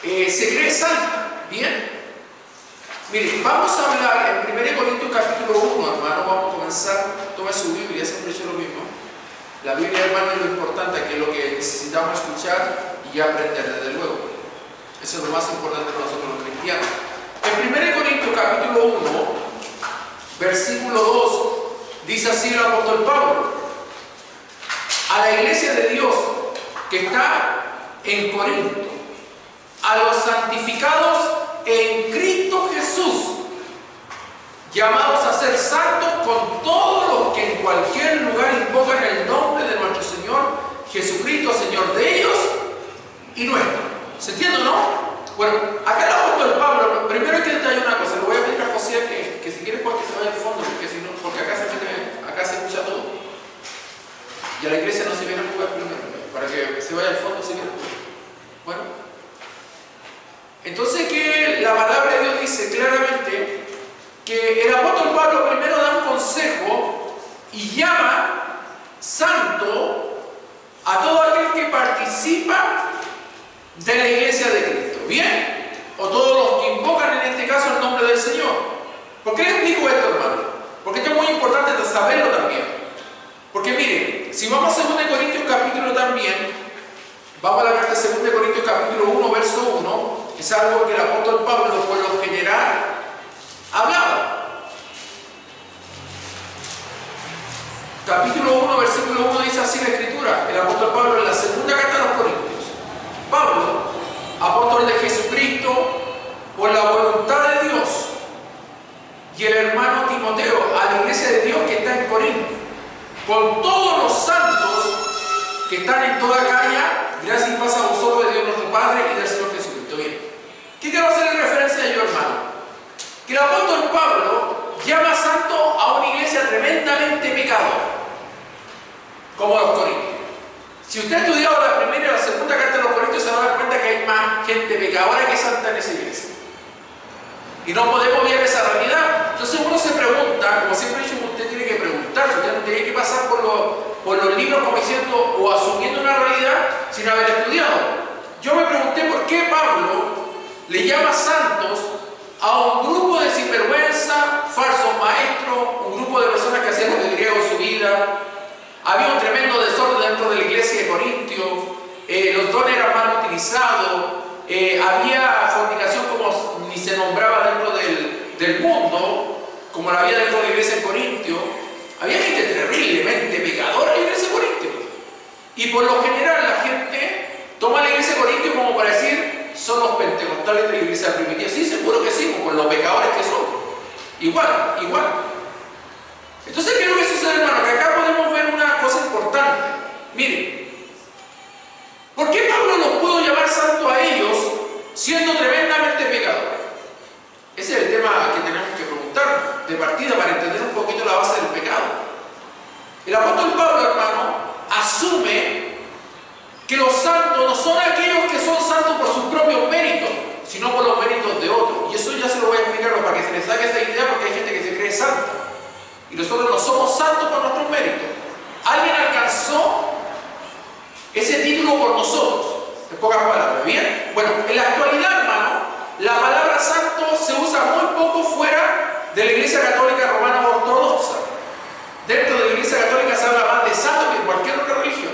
se cree santa. ¿Bien? Miren, vamos a hablar en 1 Corintios capítulo 1, hermano. Vamos a comenzar. Tome su Biblia, siempre he hecho lo mismo. La Biblia, hermano, es lo importante, que es lo que necesitamos escuchar y aprender, desde luego. Eso es lo más importante para nosotros los cristianos. En 1 Corintios capítulo 1, versículo 2, dice así el apóstol Pablo: a la iglesia de Dios que está en Corinto, a los santificados en Cristo Jesús, llamados a ser santos, con todos los que en cualquier lugar invocan el nombre de nuestro Señor Jesucristo, Señor de ellos y nuestro. ¿Se entiende o no? Bueno, acá el apóstol Pablo, primero hay que detallar una cosa. Le voy a pedir a José que si quiere porque se vaya al fondo, porque acá se escucha todo. Y a la iglesia no se viene a jugar primero, para que se vaya al fondo si quiere. Bueno, entonces que la palabra de Dios dice claramente que el apóstol Pablo primero da un consejo y llama santo a todo aquel que participa de la iglesia de Cristo. ¿Bien? O todos los que invocan en este caso el nombre del Señor. ¿Por qué les explico esto, hermano? Porque esto es muy importante de saberlo también. Porque miren, si vamos a 2 Corintios capítulo también, vamos a la carta de 2 Corintios capítulo 1, verso 1, es algo que el apóstol Pablo por lo general hablaba. Capítulo 1, versículo 1 dice así la escritura, el apóstol Pablo en la segunda carta a los Corintios: Pablo, apóstol de Jesucristo, por la voluntad de Dios, y el hermano Timoteo, a la iglesia de Dios que está en Corinto, con todos los santos que están en toda Acaya, gracias y paz a vosotros de Dios nuestro Padre y del Señor Jesucristo. Bien, ¿qué quiero hacer en referencia a ello, hermano? Que el apóstol Pablo llama santo a una iglesia tremendamente pecadora, como los Corintios. Si usted ha estudiado la primera y la segunda carta de los Corintios, se va a dar cuenta que hay más gente pecadora que santa en esa iglesia. Y no podemos ver esa realidad. Entonces uno se pregunta, como siempre he dicho, usted tiene que preguntarse, usted no tiene que pasar por los libros como diciendo o asumiendo una realidad sin haber estudiado. Yo me pregunté por qué Pablo le llama santos a un grupo de sinvergüenza, falsos maestros, un grupo de personas que hacían lo que querían con su vida. Había un tremendo desorden dentro de la iglesia de Corintio, los dones eran mal utilizados, había fornicación como ni se nombraba dentro del mundo, como la había dentro de la iglesia de Corintio. Había gente terriblemente pecadora en la iglesia de Corintio. Y por lo general la gente toma la iglesia de Corintio como para decir, son los pentecostales de la iglesia primitiva. Sí, seguro que sí, por los pecadores que son. Igual. Entonces, ¿qué es lo que sucede, hermano? Que acá podemos ver una cosa importante. Miren, ¿por qué Pablo los pudo llamar santos a ellos siendo tremendamente pecadores? Ese es el tema que tenemos que preguntar de partida para entender un poquito la base del pecado. El apóstol Pablo, hermano, asume que los santos no son aquellos que son santos por sus propios méritos, sino por los méritos de otros. Y eso ya se lo voy a explicar para que se les saque esa idea, porque hay gente que se cree santa. Y nosotros no somos santos por nuestros méritos. Alguien alcanzó ese título por nosotros, en pocas palabras. ¿Bien? Bueno, en la actualidad, hermano, la palabra santo se usa muy poco fuera de la Iglesia Católica Romana Ortodoxa. Dentro de la Iglesia Católica se habla más de santo que en cualquier otra religión.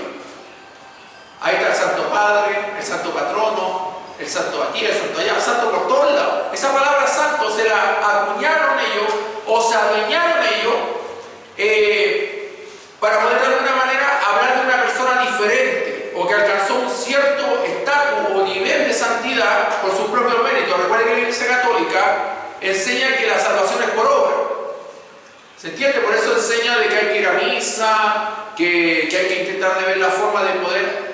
Ahí está el Santo Padre, el Santo Patrono, el Santo aquí, el Santo allá, el Santo por todos lados. Esa palabra santo se la acuñaron ellos o se adueñaron ellos para poder de alguna manera hablar de una persona diferente o que alcanzó un cierto estatus o nivel de santidad por sus propios méritos. Recuerden que la Iglesia Católica enseña que la salvación es por obra. ¿Se entiende? Por eso enseña de que hay que ir a misa, que hay que intentar de ver la forma de poder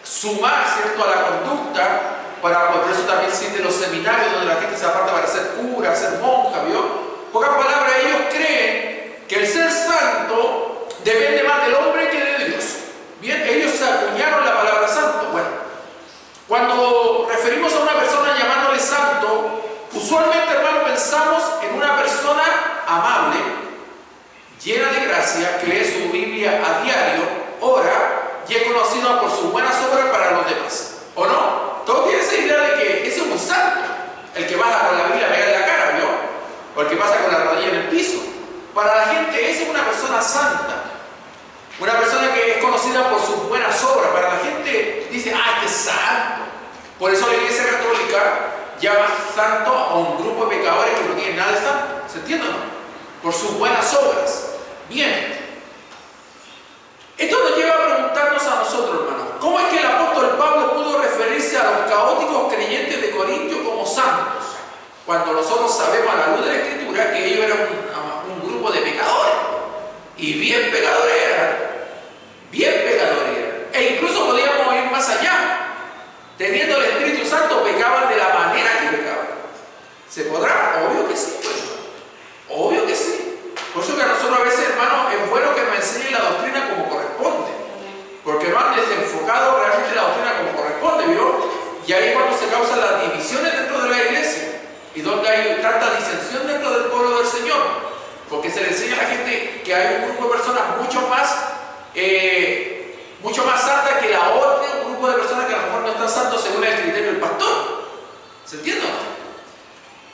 sumar, ¿cierto?, a la conducta. Por eso también existen los seminarios donde la gente se aparta para ser cura, ser monja, ¿vio? En pocas palabras, ellos creen que el ser santo depende más del hombre que de Dios. Bien, ellos se acuñaron la palabra santo. Bueno, cuando referimos a una persona llamándole santo, usualmente, hermano, pensamos en una persona amable, llena de gracia, que lee su Biblia a diario, ora y es conocida por sus buenas obras para los demás. ¿O no? Todos tienen esa idea de que ese es Para la gente esa es una persona santa. Una persona que es conocida por sus buenas obras. Para la gente dice, ¡ay, qué santo! Por eso la Iglesia Católica llama santo a un grupo de pecadores que no tienen nada de santo. ¿Se entiende o no? Por sus buenas obras. Bien. Esto nos lleva a preguntarnos a nosotros, hermanos, ¿cómo es que el apóstol Pablo pudo referirse a los caóticos creyentes de Corintio como santos? Cuando nosotros sabemos a la luz de la Escritura que ellos eran un grupo de pecadores. Y bien pecadores eran. Bien pecadores eran. E incluso podíamos ir más allá. Teniendo el Espíritu Santo, pecaban de la manera que pecaban. ¿Se podrá? Obvio que sí, pues. Obvio que sí. Por eso que a nosotros a veces, hermanos, es bueno que nos enseñen la doctrina como corresponde. Porque no han desenfocado realmente la doctrina como corresponde, ¿vio? Y ahí es cuando se causan las divisiones dentro de la iglesia. Y donde hay tanta disensión dentro del pueblo del Señor. Porque se le enseña a la gente que hay un grupo de personas mucho más santas que la otra, un grupo de personas que a lo mejor no están santos según el criterio del pastor. ¿Se entiende?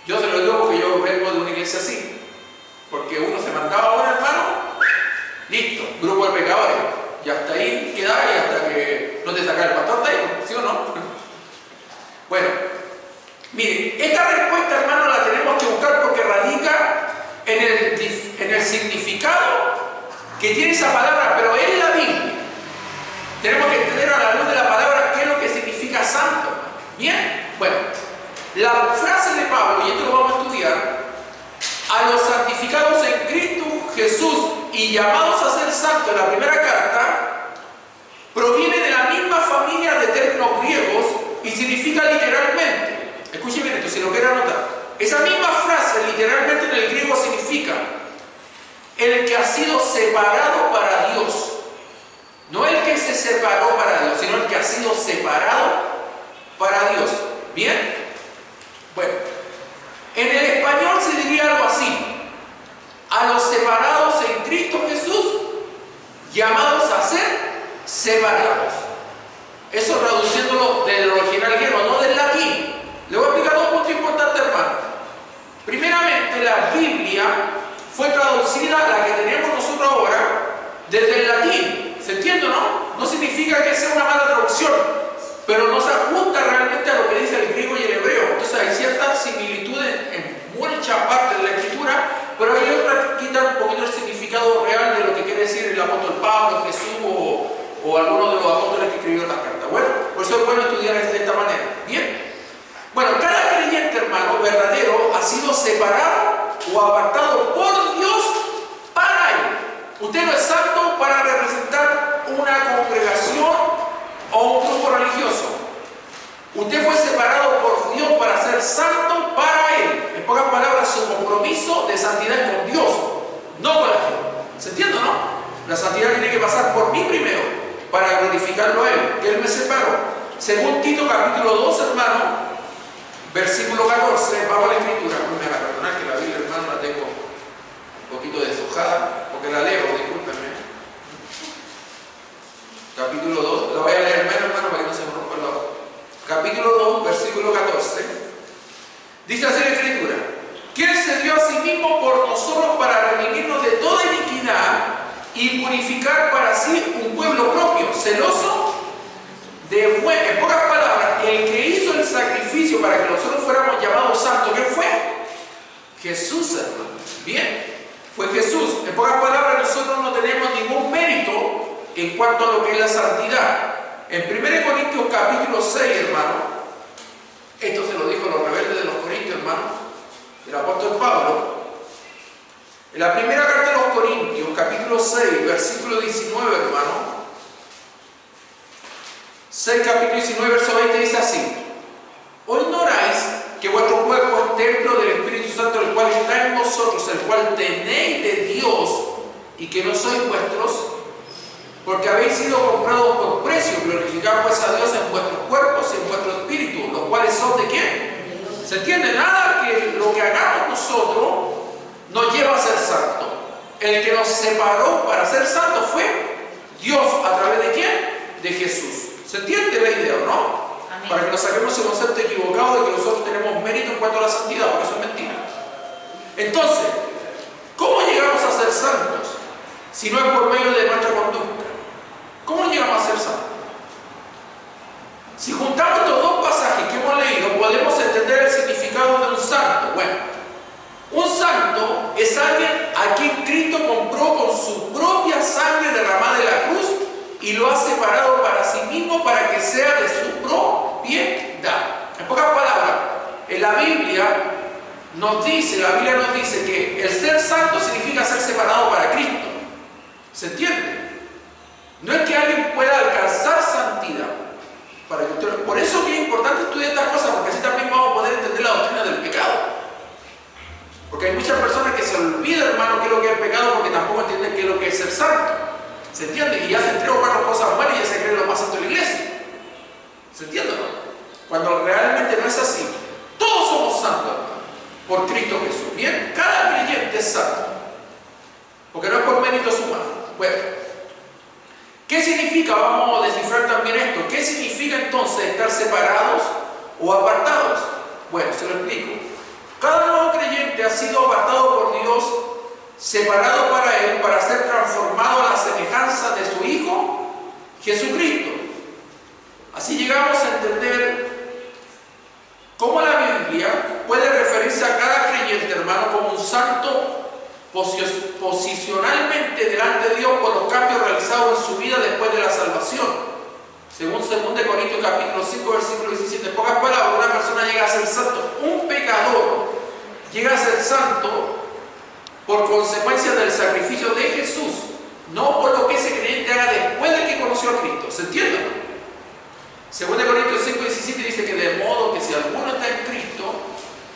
Yo se lo digo porque yo vengo de una iglesia así. Porque uno se mandaba a un hermano, listo, grupo de pecadores. Y hasta ahí quedaba y hasta que no te sacara el pastor de ahí, ¿sí o no? Bueno, miren, esta respuesta, hermano, la tenemos que buscar porque radica en el significado que tiene esa palabra, pero en la Biblia. Tenemos que entender a la luz de la palabra qué es lo que significa santo. ¿Bien? Bueno, la frase de Pablo, y esto lo vamos a estudiar, a los santificados en Cristo Jesús y llamados a ser santos en la primera carta, proviene de la misma familia de términos griegos y significa literalmente, escuchen bien esto si lo quieren anotar, esa misma frase literalmente en el griego significa el que ha sido separado para Dios. No el que se separó para Dios, sino el que ha sido separado para Dios. ¿Bien? Bueno, en el español se diría algo así: a los separados en Cristo Jesús, llamados a ser separados. Eso traduciéndolo del original griego, no del latín. Le voy a explicar un punto importante, hermano. Primeramente, la Biblia fue traducida, la que tenemos nosotros ahora, desde el latín. ¿Se entiende o no? No significa que sea una mala traducción, pero no se ajusta realmente a lo que dice el griego y el hebreo. Entonces hay ciertas similitudes en muchas partes de la escritura, pero hay otras que quitan un poquito el significado real de lo que quiere decir el apóstol Pablo, Jesús o alguno de los apóstoles que escribió las cartas. Bueno, por eso es bueno estudiar de esta manera. Bien. Bueno, cada creyente, hermano, verdadero, ha sido separado o apartado por Dios para Él. Usted no es santo para representar una congregación o un grupo religioso. Usted fue separado por Dios para ser santo para Él. En pocas palabras, su compromiso de santidad es con Dios, no con la gente. ¿Se entiende o no? La santidad tiene que pasar por mí primero para glorificarlo a Él, que Él me separó. Según Tito capítulo 2, hermano, versículo 14, vamos a la escritura. No me van a perdonar que la Biblia, hermano, la tengo un poquito deshojada, porque la leo, discúlpenme. Capítulo 2, la voy a leer menos, hermano, para que no se me rompa la hoja. Capítulo 2, versículo 14. Dice así la escritura: ¿Quién se dio a sí mismo por nosotros para redimirnos de toda iniquidad y purificar para sí un pueblo propio, celoso de buen? En pocas palabras, el que hizo el sacrificio para que nosotros fuéramos llamados santos, ¿quién fue? Jesús, hermano. Bien, fue Jesús. En pocas palabras, nosotros no tenemos ningún mérito en cuanto a lo que es la santidad. En 1 Corintios capítulo 6, hermano, esto se lo dijo a los rebeldes de los Corintios, hermano, el apóstol Pablo. En la primera carta de los Corintios, capítulo 6, versículo 19, hermano. 6, capítulo 19, verso 20, dice así: ¿O ignoráis que vuestro cuerpo es templo del Espíritu Santo, el cual está en vosotros, el cual tenéis de Dios, y que no sois vuestros? Porque habéis sido comprados por precio. Glorificad pues a Dios en vuestros cuerpos y en vuestro espíritu, los cuales son ¿de quién? ¿Se entiende? Nada que lo que hagamos nosotros nos lleva a ser santos. El que nos separó para ser santos fue Dios. ¿A través de quién? De Jesús. ¿Se entiende la idea o no? Amén. Para que nos saquemos ese concepto equivocado de que nosotros tenemos mérito en cuanto a la santidad, porque eso es mentira. Entonces, ¿cómo llegamos a ser ser santos si no es por medio de nuestra conducta? ¿Cómo llegamos a ser santos? Si juntamos estos dos pasajes que hemos leído, podemos entender el significado de un santo. Bueno, un santo es alguien a quien Cristo compró con su propia sangre derramada de la cruz y lo ha separado para sí mismo para que sea de su propiedad. En pocas palabras, en la Biblia nos dice que el ser santo significa ser separado para Cristo. ¿Se entiende? No es que alguien pueda alcanzar santidad. Por eso que es importante estudiar estas cosas, porque así también vamos a poder entender la doctrina del pecado. Porque hay muchas personas que se olvidan, hermano, qué es lo que es el pecado, porque tampoco entienden qué es lo que es ser santo. ¿Se entiende? Y hacen 3 o 4 cosas buenas y ya se creen lo más santo de la iglesia. ¿Se entiende, no? Cuando realmente no es así. Todos somos santos, hermano, por Cristo Jesús. Bien, cada creyente es santo, porque no es por méritos humanos. Bueno, ¿qué significa? Vamos a descifrar también esto. ¿Qué significa entonces estar separados o apartados? Bueno, se lo explico. Cada nuevo creyente ha sido apartado por Dios, separado para Él, para ser transformado a la semejanza de su Hijo, Jesucristo. Así llegamos a entender cómo la Biblia puede referirse a cada creyente, hermano, como un santo posicionalmente delante de Dios por los cambios realizados en su vida después de la salvación. Según 2 Corintios capítulo 5, versículo 17, en pocas palabras, una persona llega a ser santo, un pecador llega a ser santo por consecuencia del sacrificio de Jesús, no por lo que ese creyente haga después de que conoció a Cristo. ¿Se entiende? 2 Corintios 5, 17 dice que de modo que si alguno está en Cristo,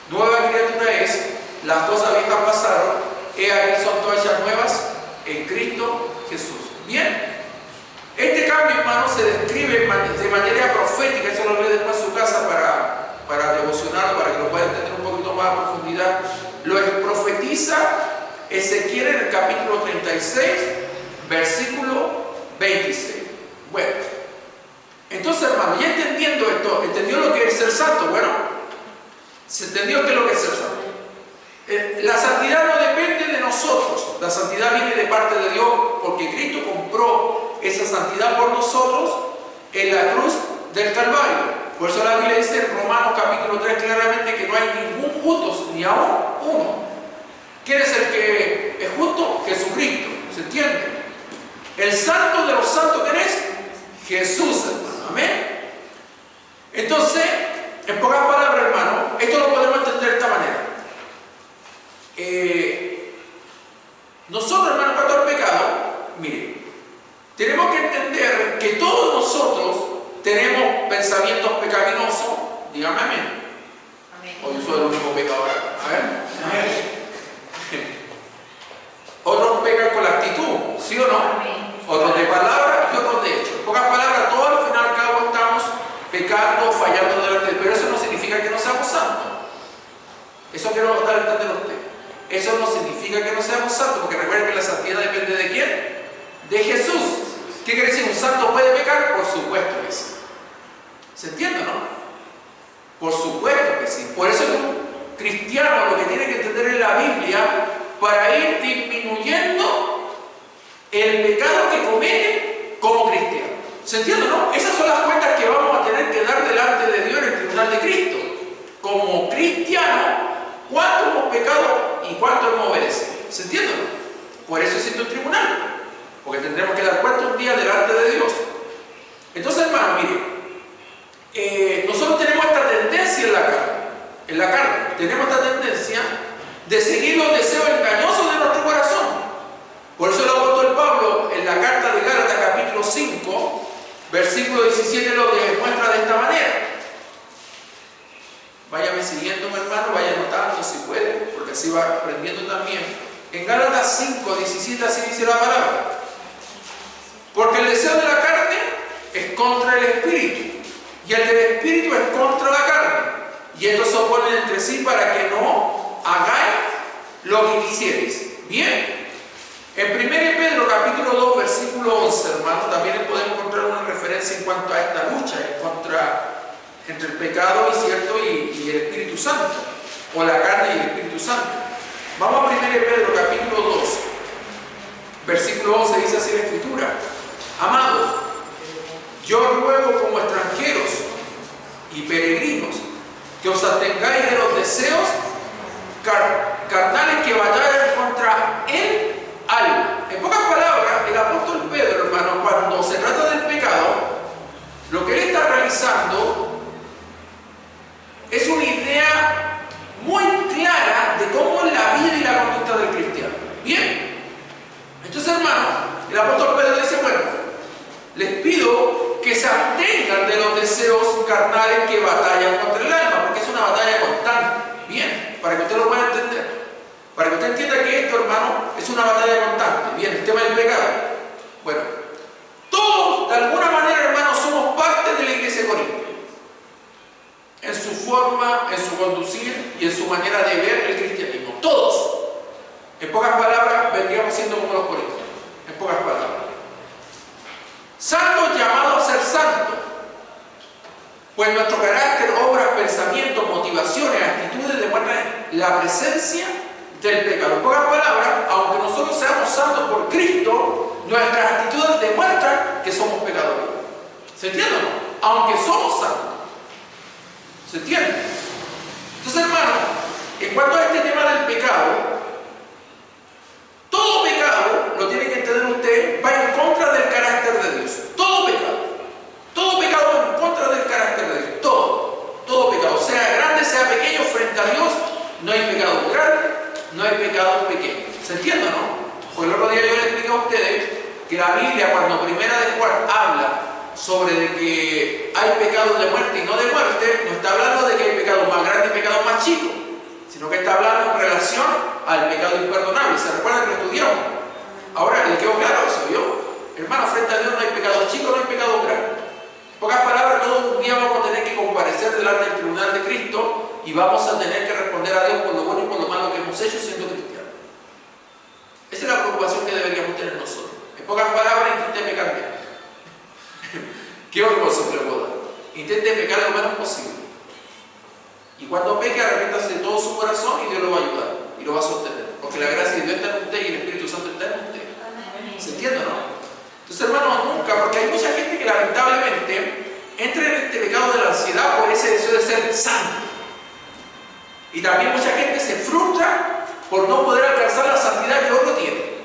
nueva criatura es, las cosas viejas pasaron, he aquí son todas ellas nuevas en Cristo Jesús. Bien, este cambio, hermano, se describe de manera profética. Eso lo lee después en su casa para devocionarlo, para que lo pueda entender un poquito más a profundidad. Lo profetiza Ezequiel en el capítulo 36, versículo 26. Bueno, entonces, hermano, ya entendiendo esto, ¿entendió lo que es ser santo? Bueno, ¿se entendió qué es lo que es ser santo? La santidad no depende de nosotros, la santidad viene de parte de Dios, porque Cristo compró esa santidad por nosotros en la cruz del Calvario. Por eso la Biblia dice en Romanos capítulo 3 claramente que no hay ningún justo, ni aún uno. ¿Quién es el que es justo? Jesucristo. ¿Se entiende? El santo de los santos, ¿quién es? Jesús, hermano. Amén. Entonces, en pocas palabras, hermano, esto lo podemos entender de esta manera. Nosotros, hermano, cuanto al pecado, mire, tenemos que entender que todos nosotros tenemos pensamientos pecaminosos. Dígame amén. O yo soy el único pecador. A ver. Amén. Otros pecan con la actitud, ¿sí o no? Otros de palabra y otros de hecho. En pocas palabras, todos al final y al cabo estamos pecando, fallando delante de Él. Pero eso no significa que no seamos santos. Eso quiero dar a entender a usted. Eso no significa que no seamos santos, porque recuerden que la santidad depende de ¿quién? De Jesús. ¿Qué quiere decir? ¿Un santo puede pecar? Por supuesto que sí. ¿Se entiende, no? Por supuesto que sí. Por eso es un cristiano lo que tiene que entender en la Biblia para ir disminuyendo el pecado que comete como cristiano. ¿Se entiende, no? Esas son las cuentas que vamos a tener que dar delante de Dios en el tribunal de Cristo. Como cristiano, ¿cuánto hemos pecado y cuánto hemos obedecido? ¿Se entiende, no? Por eso existe un tribunal. Porque tendremos que dar cuenta un día delante de Dios. Entonces, hermano, mire, nosotros tenemos esta tendencia en la carne, tenemos esta tendencia de seguir los deseos engañosos de nuestro corazón. Por eso el apóstol Pablo, en la carta de Gálatas, capítulo 5, versículo 17, lo demuestra de esta manera. Váyame siguiendo, mi hermano, vaya anotando si puede, porque así va aprendiendo también. En Gálatas 5, 17, así dice la palabra. Porque el deseo de la carne es contra el espíritu, y el del espíritu es contra la carne. Y estos se oponen entre sí para que no hagáis lo que quisierais. Bien. En 1 Pedro, capítulo 2, versículo 11, hermano, también podemos encontrar una referencia en cuanto a esta lucha entre el pecado y el Espíritu Santo, o la carne y el Espíritu Santo. Vamos a 1 Pedro, capítulo 2, Versículo 11 dice así la Escritura: amados, yo ruego como extranjeros y peregrinos que os atengáis de los deseos carnales que batallan contra el alma. En pocas palabras, el apóstol Pedro, hermano, cuando se trata del pecado, lo que él está realizando es una idea muy clara de cómo es la vida y la conducta del cristiano. Bien, entonces, hermano, el apóstol Pedro dice: bueno, les pido que se abstengan de los deseos carnales que batallan contra el alma, porque es una batalla constante. Bien, para que usted lo pueda entender, para que usted entienda que esto, hermano, es una batalla constante. Bien, el tema del pecado. Bueno, todos de alguna manera, hermano, somos parte de la iglesia de Corinto, en su forma, en su conducir y en su manera de ver el cristianismo. Todos, en pocas palabras, vendríamos siendo como los corintios. En pocas palabras, santos llamados a ser santos, pues nuestro carácter, obras, pensamientos, motivaciones, actitudes demuestran la presencia del pecado. En pocas palabras, aunque nosotros seamos santos por Cristo, nuestras actitudes demuestran que somos pecadores. ¿Se entiende o no? Aunque somos santos. ¿Se entiende? Entonces, hermano, en cuanto a este tema del pecado, todo pecado, lo tiene que entender usted, va en contra del carácter de Dios. Todo pecado. Todo pecado va en contra del carácter de Dios. Todo pecado, sea grande, sea pequeño, frente a Dios, no hay pecado grande, no hay pecado pequeño. ¿Se entiende o no? Pues el otro día yo les expliqué a ustedes que la Biblia, cuando Primera de Juan habla sobre de que hay pecados de muerte y no de muerte, no está hablando de que hay pecados más grandes y pecados más chicos, sino que está hablando en relación al pecado imperdonable. ¿Se recuerda que lo estudiamos? Ahora, ¿le quedó claro eso? ¿Yo? Hermano, frente a Dios no hay pecados chicos, no hay pecados grandes. En pocas palabras, todos un día vamos a tener que comparecer delante del tribunal de Cristo y vamos a tener que responder a Dios por lo bueno y por lo malo que hemos hecho siendo cristianos. Esa es la preocupación que deberíamos tener nosotros. En pocas palabras, intente pecar menos. ¿Qué otro consejo le puedo dar? Intente pecar lo menos posible. Y cuando peque, arrepiéntase de todo su corazón y Dios lo va a ayudar y lo va a sostener. Porque la gracia de Dios está en usted y el Espíritu Santo está en usted. ¿Se entiende o no? Entonces, hermanos, nunca, porque hay mucha gente que lamentablemente entra en este pecado de la ansiedad por ese deseo de ser santo. Y también mucha gente se frustra por no poder alcanzar la santidad que otro tiene.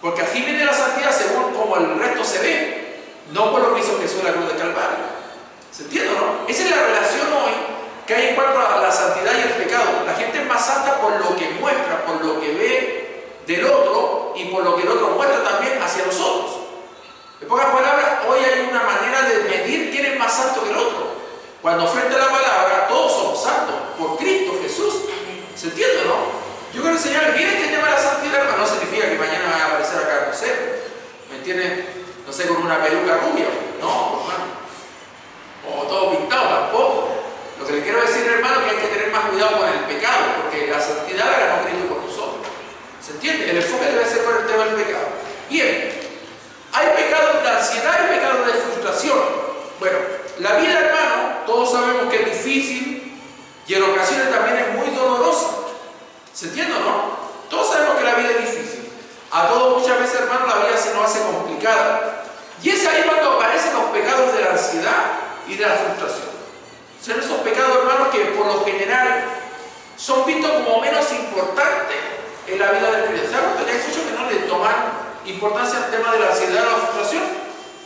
Porque así viene la santidad según como el resto se ve, no por lo que hizo Jesús en la cruz de Calvario. ¿Se entiende o no? Esa es la relación hoy que hay en cuanto a la santidad y el pecado. La gente es más santa por lo que muestra, por lo que ve del otro y por lo que el otro muestra también hacia nosotros. En pocas palabras, hoy hay una manera de medir quién es más santo que el otro. Cuando frente a la palabra, todos somos santos por Cristo Jesús. ¿Se entiende o no? Yo quiero enseñarles bien este tema de la santidad, pero no significa que mañana vaya a aparecer acá, no sé, ¿me entienden? No sé, con una peluca rubia. No, hermano. O todo pintado, tampoco. Lo que le quiero decir, hermano, es que hay que tener más cuidado con el pecado, porque la santidad la ganó Cristo por nosotros. ¿Se entiende? El enfoque debe ser por el tema del pecado. Bien, hay pecados de ansiedad y pecados de frustración. Bueno, la vida, hermano, todos sabemos que es difícil y en ocasiones también es muy dolorosa. ¿Se entiende o no? Todos sabemos que la vida es difícil. A todos muchas veces, hermano, la vida se nos hace complicada. Y es ahí cuando aparecen los pecados de la ansiedad y de la frustración. Son esos pecados, hermanos, que por lo general son vistos como menos importantes en la vida del creyente. ¿Saben cuánto? Hay muchos que no le toman importancia al tema de la ansiedad y la frustración.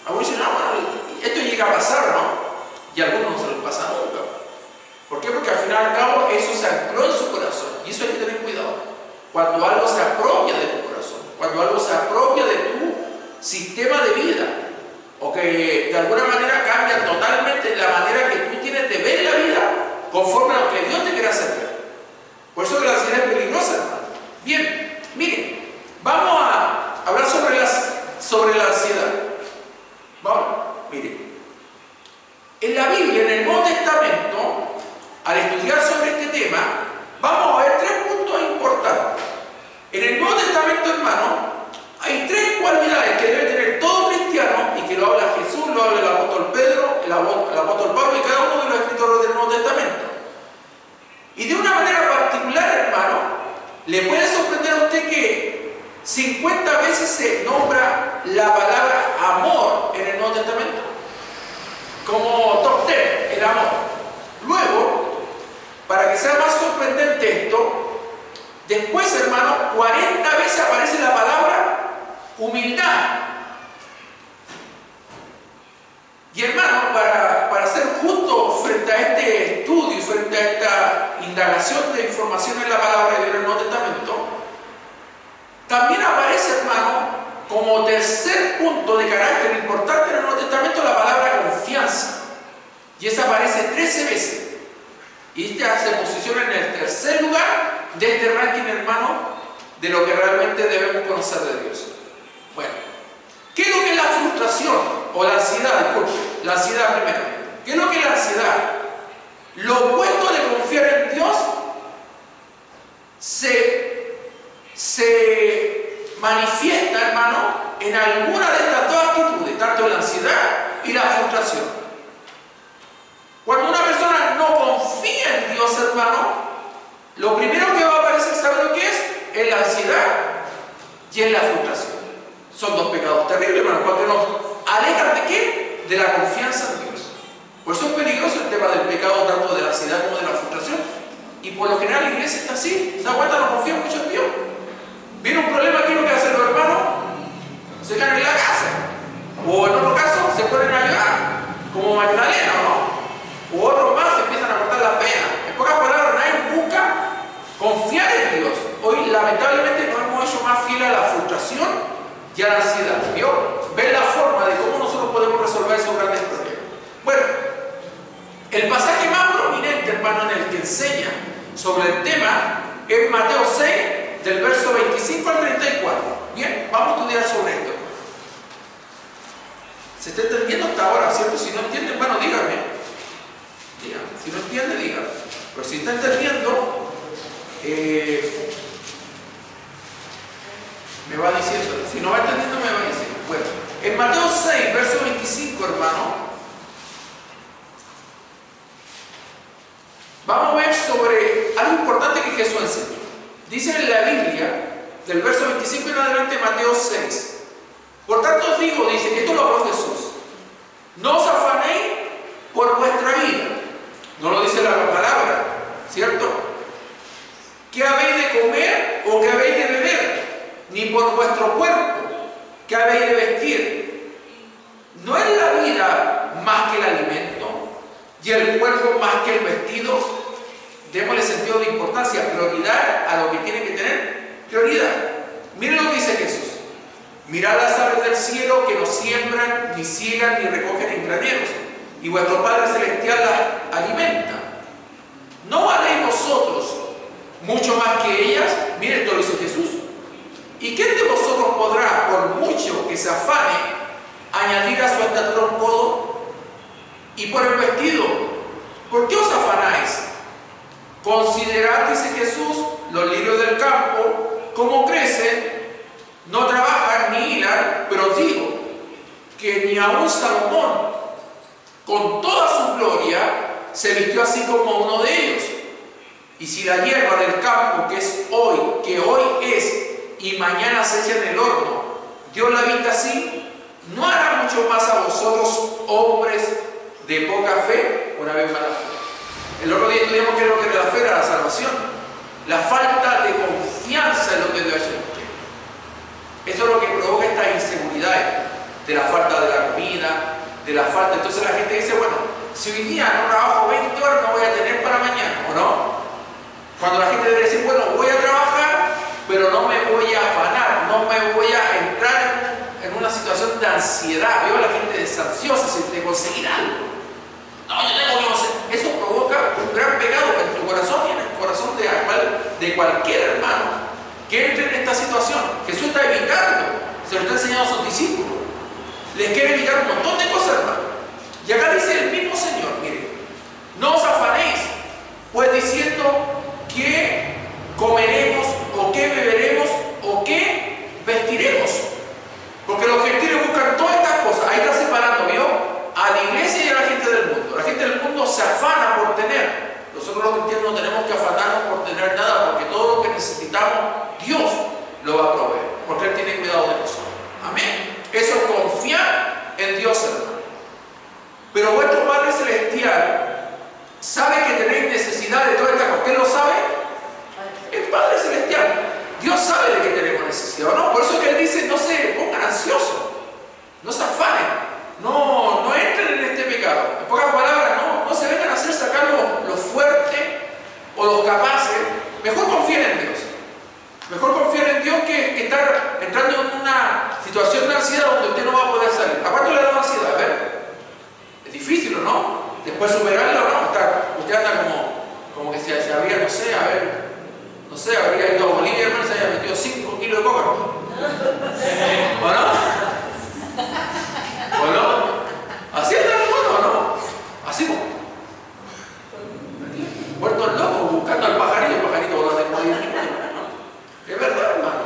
Algunos dicen, no, bueno, esto llega a pasar, ¿no? Y a algunos no se les pasa nunca. ¿Por qué? Porque al fin y al cabo eso se ancló en su corazón. Y eso hay que tener cuidado. Cuando algo se apropia de tu corazón, cuando algo se apropia de tu sistema de vida, o que de alguna manera cambia totalmente la manera que tú tienes de ver la vida conforme a lo que Dios te quiere hacer ver. Por eso que la ansiedad es peligrosa, hermano. Bien, miren, vamos a hablar sobre la ansiedad. Vamos, miren. En la Biblia, en el Nuevo Testamento, al estudiar sobre este tema, vamos a ver 3 puntos importantes. En el Nuevo Testamento, hermano, hay 3 cualidades que debe tener todo cristiano y que lo habla Jesús, lo habla el apóstol Pedro, el apóstol Pablo y cada uno de los escritores del Nuevo Testamento. Y de una manera particular, hermano, le puede sorprender a usted que 50 veces se nombra la palabra amor en el Nuevo Testamento. Como top 10, el amor. Luego, para que sea más sorprendente esto, después, hermano, 40 veces aparece la palabra humildad. Y hermano, para ser justo frente a este estudio y frente a esta indagación de información en la palabra de Dios en el Nuevo Testamento, también aparece, hermano, como tercer punto de carácter importante en el Nuevo Testamento la palabra confianza. Y esa aparece 13 veces. Y esta se posiciona en el tercer lugar de este ranking, hermano, de lo que realmente debemos conocer de Dios. Bueno, ¿qué es lo que es la frustración o la ansiedad? Disculpe, la ansiedad primeramente. ¿Qué es lo que es la ansiedad? Lo opuesto de confiar en Dios se manifiesta, hermano, en alguna de estas dos actitudes, tanto la ansiedad y la frustración. Cuando una persona no confía en Dios, hermano, lo primero que va a aparecer, ¿sabe lo que es? Es la ansiedad y es la frustración. Son dos pecados terribles, hermano, porque nos alejan de qué? De la confianza en Dios. Por eso es peligroso el tema del pecado, tanto de la ansiedad como de la frustración. Y por lo general la iglesia está así. ¿Se aguanta? No confía mucho en Dios. Viene un problema, ¿qué es lo que hacen los hermanos? Se quedan en la casa. O en otro caso, se ponen a llorar, como Magdalena, ¿no? O otros más se empiezan a cortar las venas. En pocas palabras, nadie busca confiar en Dios. Hoy, lamentablemente, nos hemos hecho más fieles a la frustración y a la ansiedad. ¿Vio? Ver la forma de cómo nosotros podemos resolver esos grandes problemas. Bueno, el pasaje más prominente, hermano, en el que enseña sobre el tema es Mateo 6, del verso 25 al 34. Bien, vamos a estudiar sobre esto. ¿Se está entendiendo hasta ahora, cierto? Si no entienden, bueno, díganme. Díganme. Si no entiende, díganme. Pero si está entendiendo, me va diciendo. Si no va entendiendo, me va diciendo. Bueno, en Mateo 6, verso 25, hermano, vamos a ver sobre algo importante que Jesús enseñó. Dice en la Biblia, del verso 25 en adelante, Mateo 6. Por tanto os digo, dice, esto lo habló Jesús, no os afanéis por vuestra vida. No lo dice la palabra, ¿cierto? ¿Qué habéis de comer o qué habéis de beber? Ni por vuestro cuerpo, ¿qué habéis de vestir? ¿No es la vida más que el alimento y el cuerpo más que el vestido? Démosle sentido de importancia, prioridad a lo que tiene que tener prioridad. Miren lo que dice Jesús. Mirad las aves del cielo que no siembran, ni ciegan, ni recogen en graneros, y vuestro Padre Celestial las alimenta. ¿No valéis vosotros mucho más que ellas? Miren, esto lo dice Jesús. ¿Y quién de vosotros podrá, por mucho que se afane, añadir a su estatura un codo? Y por el vestido, ¿por qué os afanáis? Considerad, dice Jesús, los lirios del campo, cómo crecen, no trabajan ni hilan, pero os digo que ni aun Salomón, con toda su gloria, se vistió así como uno de ellos. Y si la hierba del campo que hoy es y mañana se echa en el horno, Dios la viste así, ¿no hará mucho más a vosotros, hombres de poca fe? Una vez más la fe. El otro día estudiamos que lo que era la fe era la salvación. La falta de confianza en lo que Dios ha hecho. Eso es lo que provoca estas inseguridades, de la falta de la comida, de la falta. Entonces la gente dice, bueno, si hoy día no trabajo 20 horas, no voy a tener para mañana, ¿o no? Cuando la gente debe decir, bueno, voy a trabajar, pero no me voy a afanar, no me voy a entrar en una situación de ansiedad. Veo a la gente desansiosa de conseguir algo. No, yo tengo que conseguir. Eso provoca un gran pecado en tu corazón y en el corazón de cualquier hermano que entre en esta situación. Jesús está evitando, se lo está enseñando a sus discípulos. Les quiere evitar un montón de cosas, hermano. Y acá dice el mismo Señor, miren, no os afanéis, pues diciendo qué comeremos, o qué beberemos, o qué vestiremos. Porque los gentiles buscan todas estas cosas. Ahí está separando, ¿vio? A la iglesia y a la gente del mundo. La gente del mundo se afana por tener. Nosotros los cristianos no tenemos que afanarnos por tener nada, porque todo lo que necesitamos, Dios lo va a proveer. porque Él tiene cuidado de nosotros. Amén. Eso es confiar en Dios, hermano. Pero vuestro Padre Celestial sabe que tenéis necesidad de todas estas cosas. ¿Quién lo sabe? El Padre Celestial. Dios sabe de que tenemos necesidad, ¿no? Por eso que Él dice, no se pongan ansiosos, no se afanen, no entren en este pecado. En pocas palabras, no se vengan a hacer sacar los fuertes o los capaces. Mejor confíen en Dios. Mejor confiar en Dios que estar entrando en una situación de ansiedad donde usted no va a poder salir. ¿A cuánto le da ansiedad? A ver, es difícil, ¿o no? Después superarla, ¿o no? Usted anda como que se habría, no sé, a ver, no sé, habría ido a Bolivia, hermano, se había metido 5 kilos de coca. ¿O no? ¿O no? Así anda el hermano, ¿o no? Así como. Muertos locos, buscando al pajarito, el pajarito volando de morir. Es verdad, hermano.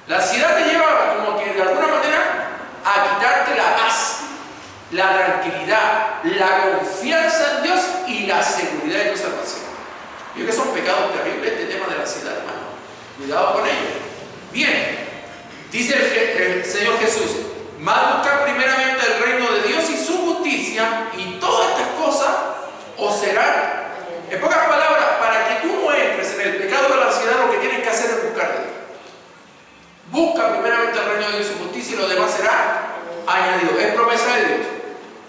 La ansiedad te lleva como que de alguna manera a quitarte la paz, la tranquilidad, la confianza en Dios y la seguridad de tu salvación. Yo creo que son pecados terribles este tema de la ansiedad, hermano. Cuidado con ello. Bien, dice el Señor Jesús, mas buscar primeramente el reino de Dios y su justicia, y todas estas cosas os serán. En pocas palabras, para que tú no entres en el pecado de la ansiedad, lo que tienes que hacer es buscar de Dios. Busca primeramente el reino de Dios y su justicia, y lo demás será añadido. Es promesa de Dios.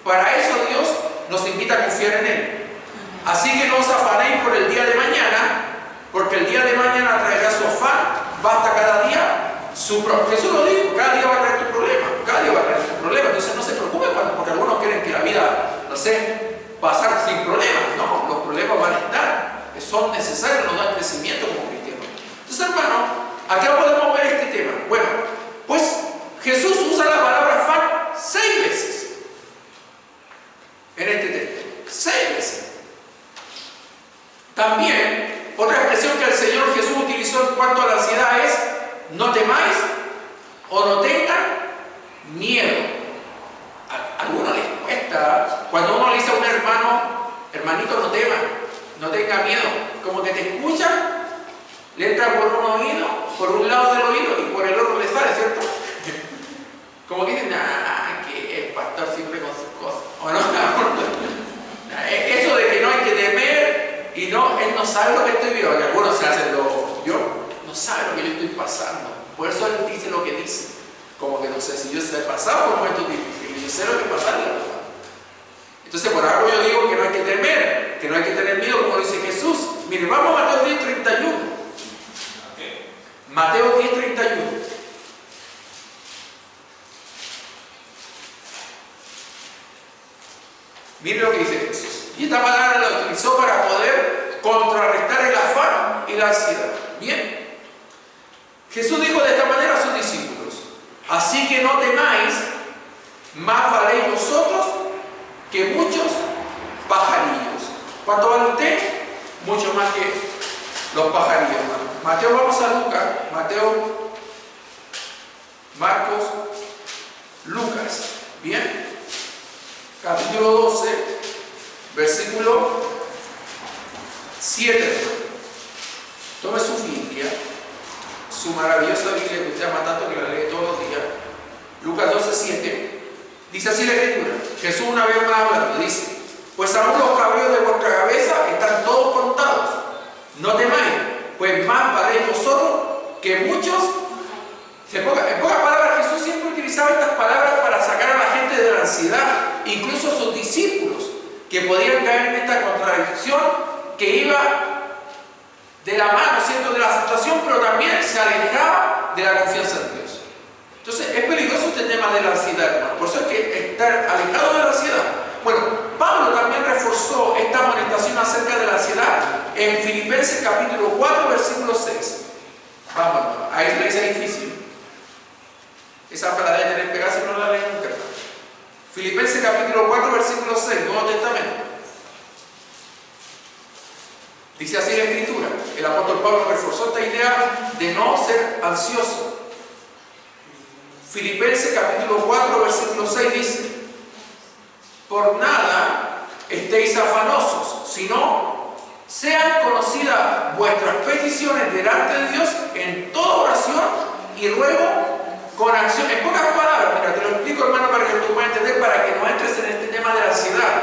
Para eso Dios nos invita a confiar en Él. Así que no os afanéis por el día de mañana, porque el día de mañana traerá su afán. Basta cada día su problema. Jesús lo dijo, cada día va a traer tu problema, cada día va a traer tu problema. Entonces no se preocupe porque algunos quieren que la vida, no sé, pasar sin problemas. No, los problemas van a estar, son necesarios, nos dan crecimiento como cristianos. Entonces, hermano, aquí podemos ver este tema. Bueno, pues Jesús usa la palabra afán 6 veces en este texto. 6 veces. También, otra expresión que el Señor Jesús utilizó en cuanto a la ansiedad es: no temáis o no tengan miedo. A algunos les cuesta, cuando uno le dice a un hermano, hermanito, no tema, no tenga miedo, como que te escuchan, le entra por un oído, por un lado del oído y por el otro le sale, ¿cierto? Como que dicen, que el pastor siempre con sus cosas. ¿O no? Eso de que no hay que temer y no, él no sabe lo que estoy viendo. Algunos se hacen yo no sabe lo que yo estoy pasando. Por eso él dice lo que dice. Como que no sé si yo he pasado por momentos difíciles, yo sé lo que pasa, la verdad. Entonces, por algo yo digo que no hay que temer, que no hay que tener miedo, como dice Jesús. Mire, vamos a Mateo 10:31. Mateo 10:31. Mire lo que dice Jesús. Y esta palabra la utilizó para poder contrarrestar el afán y la ansiedad. Bien. Jesús dijo de esta manera a sus discípulos: así que no temáis, más valéis vosotros que muchos pajarillos. ¿Cuánto vale usted? Mucho más que los pajarillos. Mateo, vamos a Lucas. Mateo, Marcos, Lucas. Bien. Capítulo 12, versículo 7. Tome su Biblia, su maravillosa Biblia que usted ama tanto que la lee todos los días. Lucas 12:7. Dice así la Escritura. Jesús una vez más hablando, dice: pues aún los cabellos de vuestra cabeza están todos contados. No temáis, pues más valéis vosotros que muchos. En pocas palabras, Jesús siempre utilizaba estas palabras para sacar a la gente de la ansiedad, incluso a sus discípulos, que podían caer en esta contradicción que iba de la mano, ¿cierto?, de la situación, pero también se alejaba de la confianza en Dios. Entonces, es peligroso este tema de la ansiedad, hermano. Por eso hay que estar alejado de la ansiedad. Bueno, Pablo también reforzó esta amonestación acerca de la ansiedad en Filipenses capítulo 4, versículo 6. Vamos, hermano. Ahí se le dice difícil. Esa para de tener pegada si no la leen nunca. Filipenses capítulo 4, versículo 6, Nuevo Testamento. Dice así la Escritura. El apóstol Pablo reforzó esta idea de no ser ansioso. Filipenses capítulo 4, versículo 6 dice: por nada estéis afanosos, sino sean conocidas vuestras peticiones delante de Dios en toda oración y ruego con acción. En pocas palabras, mira, te lo explico, hermano, para que tú puedas entender, para que no entres en este tema de la ansiedad.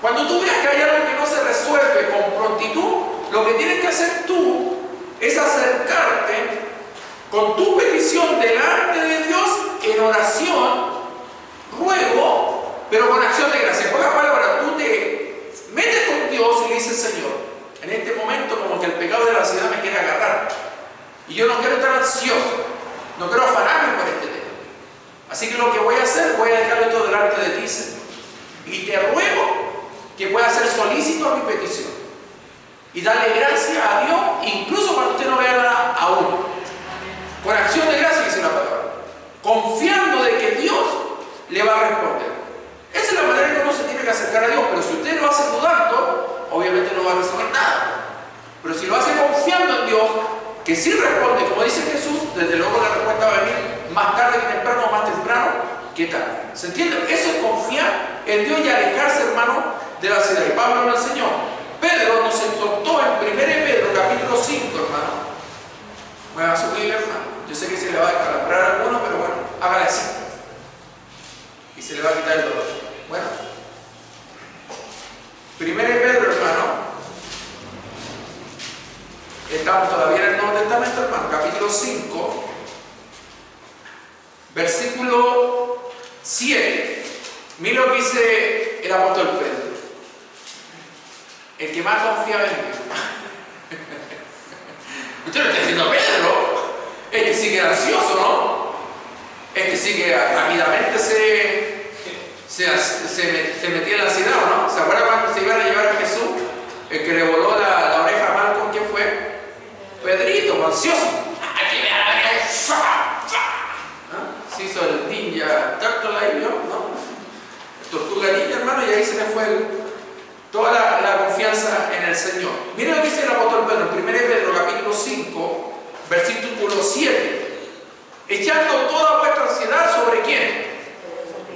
Cuando tú veas que hay algo que no se resuelve con prontitud, lo que tienes que hacer tú es acercarte con tu petición delante de Dios en oración, ruego, pero con acción de gracia. En pocas palabras, tú te metes con Dios y le dices: Señor, en este momento como que el pecado de la ansiedad me quiere agarrar y yo no quiero estar ansioso, no quiero afanarme por este tema. Así que lo que voy a hacer, voy a dejarlo todo delante de ti, Señor, y te ruego que puedas ser solícito a mi petición y darle gracias a Dios incluso cuando usted no vea nada aún, con acción de gracia, dice la palabra, confiando de que Dios le va a responder. Esa es la manera en que uno se tiene que acercar a Dios. Pero si usted lo hace dudando, obviamente no va a recibir nada. Pero si lo hace confiando en Dios, que sí responde, como dice Jesús, desde luego la respuesta va a venir más tarde que temprano, más temprano que tarde. ¿Se entiende? Eso es confiar en Dios y alejarse, hermano, de la ansiedad. Y Pablo lo enseñó. Pedro nos exhortó en 1 Pedro capítulo 5, hermano. Bueno, a su Biblia, hermano. Yo sé que se le va a calambrar a alguno, pero bueno, hágale así y se le va a quitar el dolor. Bueno, 1 Pedro, hermano, estamos todavía en el Nuevo Testamento, hermano, capítulo 5, versículo 7. Mira lo que dice el apóstol Pedro, el que más confiaba en Dios. Usted no está diciendo Pedro, es que sigue ansioso, ¿no? Es que sigue rápidamente se metía en la ansiedad, ¿no? ¿Se acuerdan cuando se iban a llevar a Jesús? El que le voló la oreja a Malcolm, ¿quién fue? Pedrito, ansioso. Aquí me da la se hizo el ninja Turtle ahí, ¿no? Tortuga ninja, hermano, y ahí se le fue toda la confianza en el Señor. Miren lo que dice el apóstol Pedro, en 1 Pedro capítulo 5, versículo 7. Echando toda vuestra ansiedad ¿sobre quién?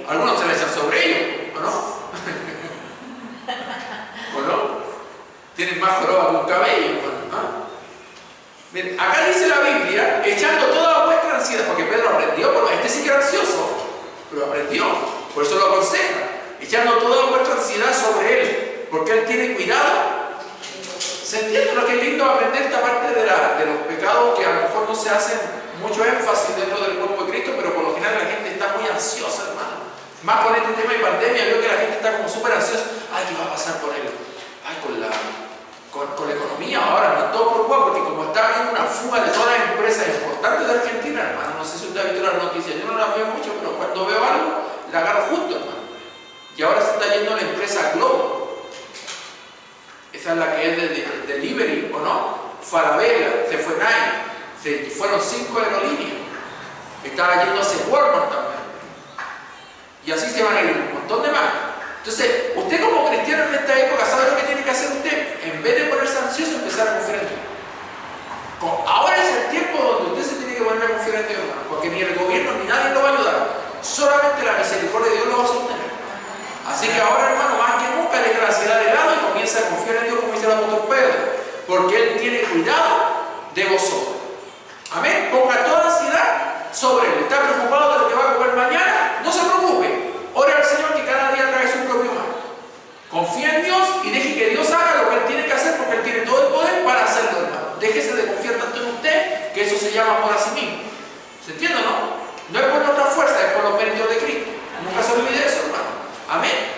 Algunos se la echan sobre ellos, ¿o no? ¿O no? Tienen más joroba que un cabello, ¿ah? Miren, acá dice la Biblia, echando toda vuestra ansiedad, porque Pedro aprendió, pero este sí que era ansioso, pero aprendió, por eso lo aconseja, echando toda vuestra ansiedad sobre él, porque él tiene cuidado. ¿Se entiende lo que es lindo aprender esta parte de los pecados que a lo mejor no se hacen mucho énfasis dentro del cuerpo de Cristo, pero por lo general la gente está muy ansiosa, hermano? Más con este tema de pandemia, veo que la gente está como súper ansiosa. Ay, ¿qué va a pasar con él? Ay, con la economía ahora, no todo por cual, porque como está habiendo una fuga de todas las empresas importantes de Argentina, hermano, no sé si usted ha visto las noticias, yo no las veo mucho, pero cuando veo algo, la agarro justo, hermano. Y ahora se está yendo la empresa Globo. Esa es la que es de delivery, ¿o no? Falabella, se fue Nike, fueron 5 aerolíneas. Estaba yéndose Walmart también. Y así se van a ir un montón de más. Entonces, usted como cristiano en esta época, ¿sabe lo que tiene que hacer usted? En vez de ponerse ansioso, empezar a confiar en Dios. Ahora es el tiempo donde usted se tiene que volver a confiar en Dios, hermano, porque ni el gobierno ni nadie lo va a ayudar. Solamente la misericordia de Dios lo va a sostener. Así que ahora, hermano, más que nunca deja la ansiedad de lado y comienza a confiar en Dios, como dice el apóstol Pedro, porque Él tiene cuidado de vosotros. Amén. Ponga toda ansiedad sobre Él. ¿Está preocupado de lo que va a comer mañana? No se preocupe. Ore al Señor que cada día trae su propio mal. Confía en Dios y deje que Dios haga lo que Él tiene que hacer, porque Él tiene todo el poder para hacerlo, hermano. Déjese de confiar tanto en usted, que eso se llama por a sí mismo. ¿Se entiende, no? No es por nuestra fuerza, es por los méritos de Cristo. Nunca se olvide eso, hermano. Amén.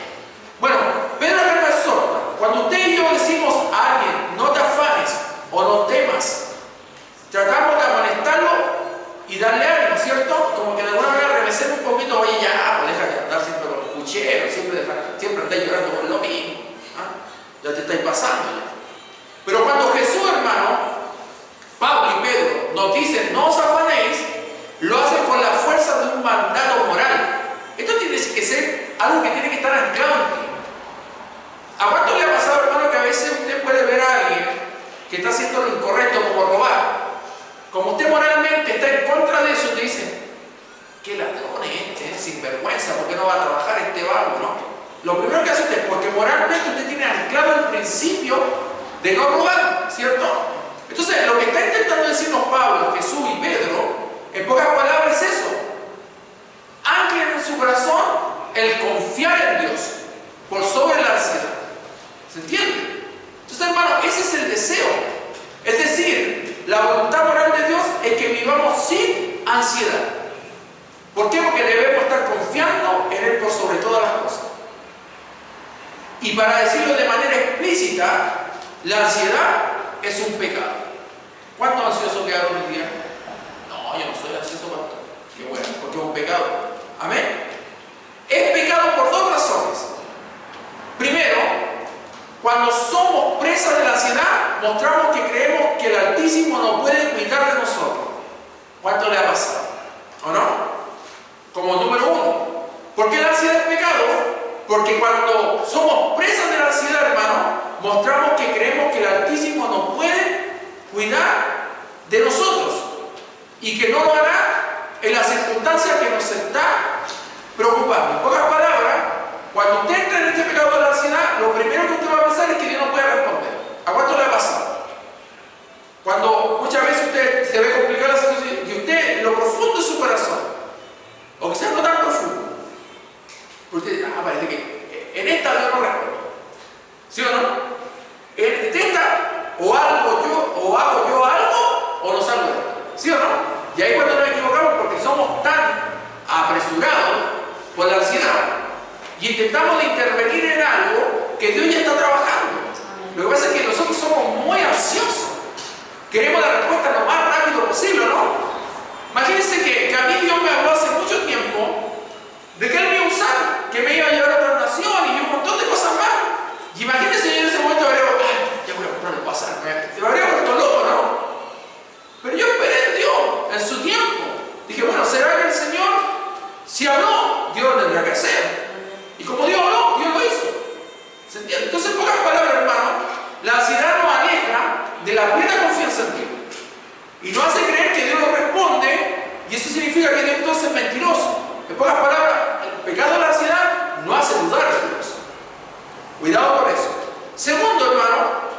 Bueno, Pedro acá nos exhorta. Cuando usted y yo decimos a alguien, no te afanes o no temas, tratamos de amonestarlo y darle ánimo, ¿cierto? Como que de alguna manera remecemos un poquito, oye, ya, pues deja de andar siempre con los cucheros, siempre andáis llorando por lo mismo. ¿Ah? Ya te estáis pasando ya. Pero cuando Jesús, hermano, Pablo y Pedro nos dicen, no os afanéis, lo hacen con la fuerza de un mandato moral. Esto tiene que ser algo que tiene que estar anclado en ti. ¿A cuánto le ha pasado, hermano, que a veces usted puede ver a alguien que está haciendo lo incorrecto, como robar? Como usted moralmente está en contra de eso, te dice, ¿qué ladrón es este? Es sinvergüenza, ¿por qué no va a trabajar este vago, no? Lo primero que hace usted, porque moralmente usted tiene anclado el principio de no robar, ¿cierto? Entonces, lo que está intentando decirnos Pablo, Jesús y Pedro En pocas palabras es eso. Anclen en su corazón el confiar en Dios por sobre la ansiedad. ¿Se entiende? Entonces, hermano, ese es el deseo. Es decir, la voluntad moral de Dios es que vivamos sin ansiedad. ¿Por qué? Porque debemos estar confiando en Él por sobre todas las cosas. Y para decirlo de manera explícita, la ansiedad es un pecado. ¿Cuántos ansiosos quedaron hoy día? No, yo no soy ansioso, pastor. Qué bueno, porque es un pecado. Amén. Es pecado por dos razones. Primero, cuando somos presas de la ansiedad, mostramos que creemos que el Altísimo no puede cuidar de nosotros. ¿Cuánto le ha pasado? ¿O no? Como número uno. ¿Por qué la ansiedad es pecado? Porque cuando somos presas de la ansiedad, hermano, mostramos que creemos que el Altísimo no puede cuidar de nosotros y que no lo hará en las circunstancias que nos está preocupando. En pocas palabras, cuando usted entra en este pecado de la ansiedad, lo primero que usted va a pensar es que Dios no puede responder. ¿A cuánto le ha pasado? Cuando muchas veces usted se ve complicada la situación y usted, en lo profundo de su corazón, o quizás no tan profundo, usted dice, parece que en esta Dios no responde. ¿Sí o no? En esta, o hago yo algo, o no salgo de esto. ¿Sí o no? Y ahí cuando nos equivocamos, porque somos tan apresurados por la ansiedad y intentamos de intervenir en algo que Dios ya está trabajando. Lo que pasa es que nosotros somos muy ansiosos. Queremos la respuesta lo más rápido posible, ¿no? Imagínense que a mí Dios me habló hace mucho tiempo de que Él me iba a usar, que me iba a llevar a otra nación y un montón de cosas más. Y imagínense, yo en ese momento habría, ya voy a comprar el pasaje, me habría vuelto loco, ¿no? Pero yo esperé en Dios, en su tiempo. Dije, bueno, ¿será que el Señor, si habló, Dios lo tendrá que hacer? Y como Dios habló, Dios lo hizo. ¿Se entiende? Entonces, en pocas palabras, hermano, la ansiedad nos aleja de la plena confianza en Dios. Y nos hace creer que Dios nos responde, y eso significa que Dios entonces es mentiroso. En pocas palabras, el pecado de la ansiedad nos hace dudar de Dios. Cuidado con eso. Segundo, hermano,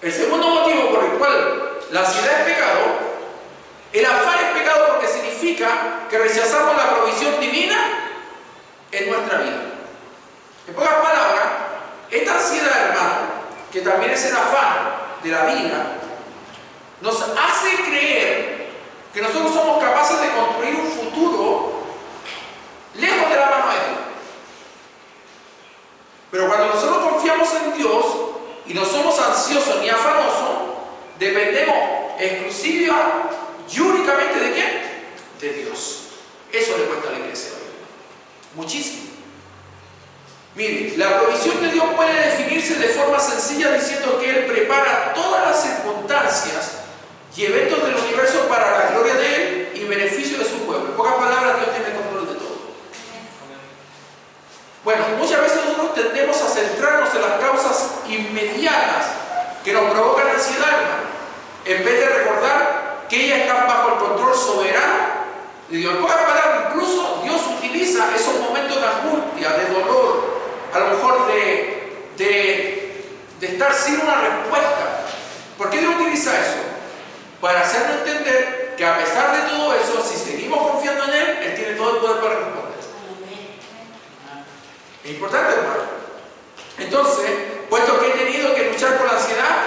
el segundo motivo por el cual la ansiedad es pecado, el afán es pecado porque significa que rechazamos la provisión divina en nuestra vida. En pocas palabras, esta ansiedad, hermano, que también es el afán de la vida, nos hace creer que nosotros somos capaces de construir un futuro lejos de la mano de Dios. Pero cuando nosotros confiamos en Dios y no somos ansiosos ni afanosos, dependemos exclusiva y únicamente ¿de quién? De Dios. Eso le cuesta a la iglesia hoy. Muchísimo. Mire, la provisión de Dios puede definirse de forma sencilla diciendo que Él prepara todas las circunstancias y eventos del universo para la gloria de Él y beneficio de su pueblo. En pocas palabras, Dios tiene control de todo. Bueno, muchas veces nosotros tendemos a centrarnos en las causas inmediatas que nos provocan ansiedad, hermano, en vez de recordar que ellas están bajo el control soberano de Dios. En pocas palabras, incluso Dios utiliza esos momentos de angustia, de dolor, a lo mejor de estar sin una respuesta. ¿Por qué Dios utiliza eso? Para hacernos entender que a pesar de todo eso, si seguimos confiando en Él, Él tiene todo el poder para responder. Es importante, hermano. Entonces, puesto que he tenido que luchar con la ansiedad,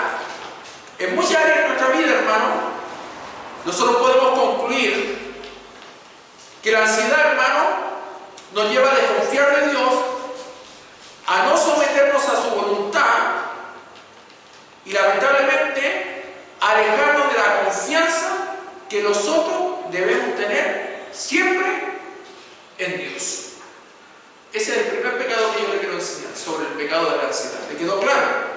en muchas áreas de nuestra vida, hermano, nosotros podemos concluir que la ansiedad, hermano, nos lleva a desconfiar de Dios, a no someternos a su voluntad y lamentablemente alejarnos de la confianza que nosotros debemos tener siempre en Dios. Ese es el primer pecado que yo le quiero enseñar, sobre el pecado de la ansiedad. ¿Le quedó claro?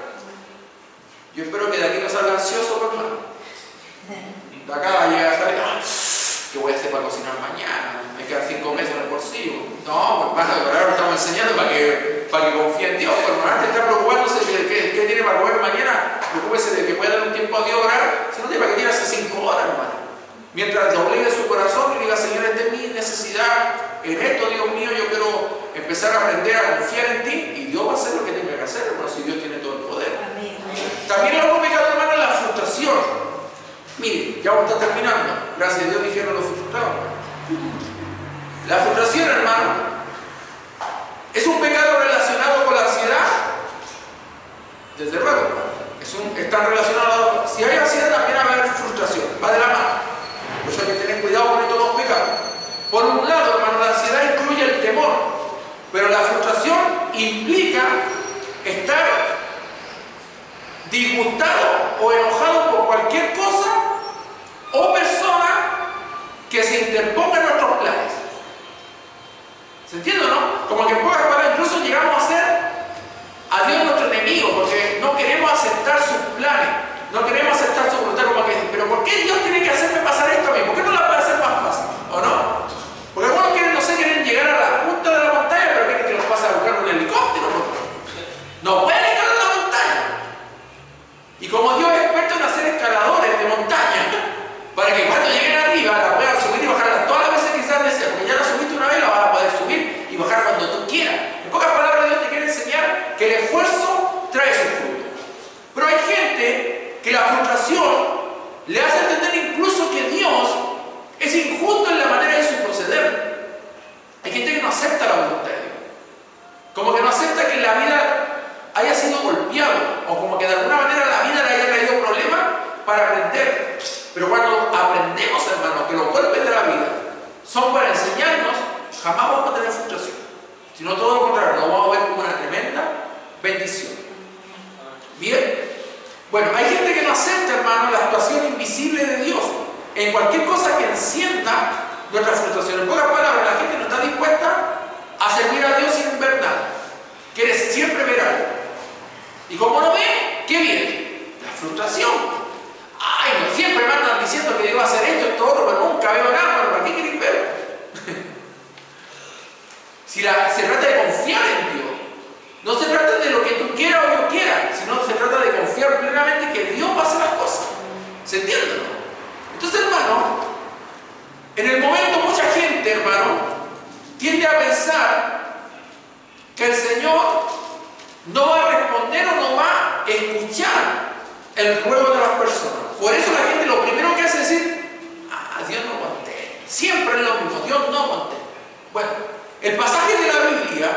Yo espero que de aquí no salga ansioso, hermano. De acá llega a salir, ¿qué voy a hacer para cocinar mañana? Me quedan 5 meses en el bolsillo. No, hermano, ahora lo estamos enseñando para que confíe en Dios. Pero antes está preocupándose de qué tiene para comer mañana. Preocúpese de que pueda dar un tiempo a Dios orar. Si no tiene para que tiene hace 5 horas, hermano. Mientras obligue su corazón y diga, Señor, esta es mi necesidad. En esto, Dios mío, yo quiero empezar a aprender a confiar en ti. Y Dios va a hacer lo que tenga que hacer, hermano, si Dios tiene todo el poder. También el otro pecado, hermano, es la frustración. Mire, Sí, ya vamos a estar terminando. Gracias a Dios dijeron los frustrados. La frustración, hermano, es un pecado relacionado con la ansiedad. Desde luego, están relacionados. Si hay ansiedad, también va a haber frustración. Va de la mano. Por eso hay que tener cuidado con estos dos pecados. Por un lado, hermano, la ansiedad incluye el temor, pero la frustración implica estar disgustado o enojado por cualquier cosa o persona que se interponga en nuestros planes. ¿Se entiende o no? Como que en pocas palabras incluso llegamos a ser a Dios nuestro enemigo, porque no queremos aceptar sus planes, no queremos aceptar su voluntad, como que, pero ¿por qué Dios tiene que hacerme pasar esto a mí? ¿Por qué no la puede hacer más fácil? ¿O no? Porque algunos quieren, no sé, quieren llegar a la punta de la montaña, pero quieren que los pase a buscar un helicóptero. No pueden escalar la montaña. Y como Dios es experto en hacer escaladores de montaña, para que cuando lleguen arriba la puedan subir y bajarla todas las veces que sean deseadas, porque ya la subiste una vez, la vas a poder subir y bajar cuando tú quieras. En pocas palabras, Dios te quiere enseñar que el esfuerzo trae su fruto. Pero hay gente que la frustración le hace entender incluso que Dios es injusto en la manera de su proceder. Hay gente que no acepta la voluntad de Dios. Como que no acepta que en la vida haya sido golpeado, o como que de alguna manera la vida le haya traído problemas para aprender. Pero cuando aprendemos, hermanos, que los golpes de la vida son para enseñarnos, jamás vamos a tener frustración. Sino todo lo contrario, nos vamos a ver como una tremenda bendición. Bien. Bueno, hay gente que no acepta, hermano, la actuación invisible de Dios en cualquier cosa que encienda nuestra frustración. En pocas palabras, la gente no está dispuesta a servir a Dios sin ver nada. Quiere siempre ver algo. Y como no ve, ¿qué viene? La frustración. Ay, no siempre me andan diciendo que Dios va a hacer esto y todo otro, pero nunca veo nada. ¿Para qué quieren ver? Si se trata de confiar en Dios, no se trata de lo que tú quieras o yo quiera, sino se trata de confiar plenamente que Dios va a hacer las cosas. ¿Se entiende, no? Entonces, hermano, en el momento mucha gente, hermano, tiende a pensar que el Señor no va a responder o no va a escuchar el ruego de las personas. Por eso la gente lo primero que hace es decir, Dios no contesta. Siempre es lo mismo, Dios no contesta. Bueno, el pasaje de la Biblia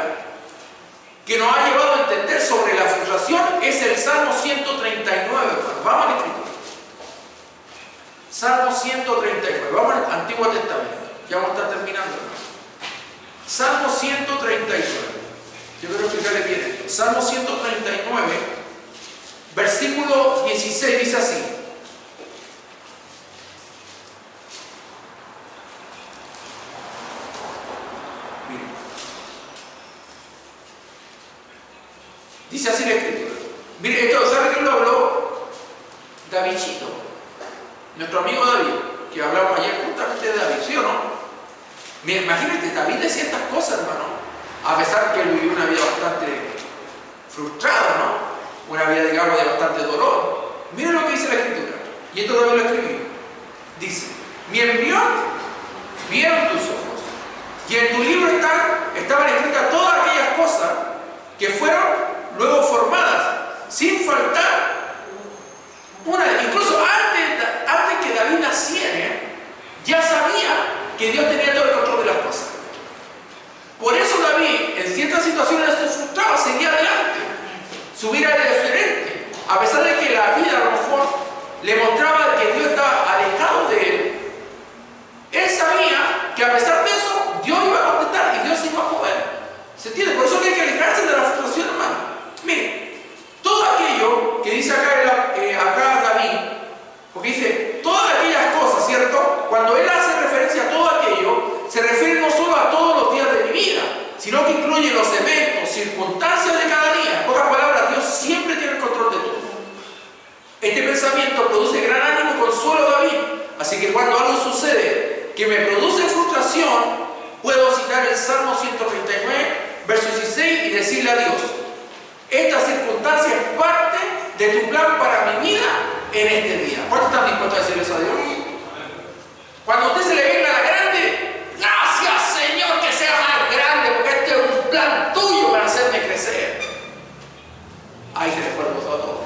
que nos ha llevado a entender sobre la frustración es el Salmo 139, hermano. Vamos al escritor. Salmo 139. Vamos al Antiguo Testamento. Ya vamos a estar terminando, hermano. Salmo 139. Yo quiero explicarle bien esto. Salmo 139, versículo 16, dice así. Miren. Dice así la Escritura. Mire, esto, ¿sabe quién lo habló? Davidcito, nuestro amigo David, que hablamos ayer justamente de David, ¿sí o no? Mira, imagínate, David decía estas cosas, hermano, a pesar que él vivió una vida bastante frustrada, ¿no? Una vida, digamos, de bastante dolor. Miren lo que dice la Escritura, y esto David lo escribió. Dice, mi embrión vieron tus ojos, y en tu libro estaban escritas todas aquellas cosas que fueron luego formadas, sin faltar una. Incluso antes que David naciera, ya sabía que Dios tenía todo el control de las cosas. Por eso David, en ciertas situaciones se frustraba, seguía adelante. Su vida era diferente. A pesar de que la vida a lo mejor le mostraba que Dios estaba alejado de él, él sabía que a pesar de eso, Dios iba a contestar y Dios se iba a mover. ¿Se entiende? Por eso hay que alejarse de la frustración, hermano. Mire, todo aquello que dice acá David, porque dice todas aquellas cosas, ¿cierto? Cuando él hace referencia a todo aquello, se refiere no solo a todos los días de mi vida, sino que incluye los eventos, circunstancias de cada día. En pocas palabras, Dios siempre tiene el control de todo. Este pensamiento produce gran ánimo y consuelo a David. Así que cuando algo sucede que me produce frustración, puedo citar el Salmo 139, verso 16 y decirle a Dios, esta circunstancia es parte de tu plan para mi vida en este día. ¿Cuántos están dispuestos a decirle eso a Dios? Cuando a usted se le venga la grande, gracias Señor que sea más grande, porque este es un plan tuyo para hacerme crecer. Ahí se le fue el gozo a todo.